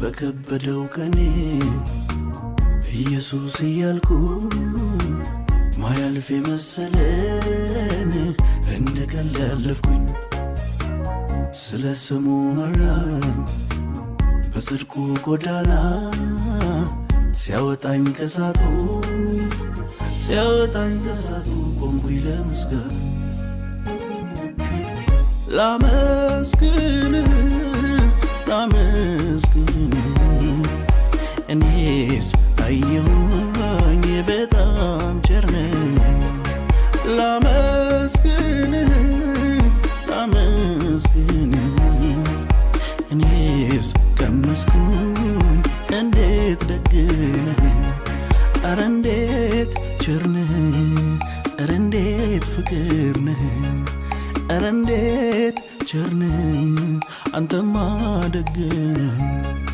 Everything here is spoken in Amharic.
በከበደው ቀኔ ኢየሱስ እያልኩ ማያልፍ መሰለን እንደ ቀልድ ያለፍኩኝ ስለ ስሙ መራኝ በጽድቁ ጎዳና ሲያወጣኝ ከሳቱ ቆምኩኝ ለምስጋና ላመስግን እኔስ አየሁኝ በጣም ቸር ነህ ላመስግን እኔስ ቀመስኩኝ እንዴት ደግ ነህ ኧረ እንዴት ቸር ነህ ኧረ እንዴት ፍቅር ነህ ኧረ እንዴት ቸር ነህ አንተማ ደግ ነህ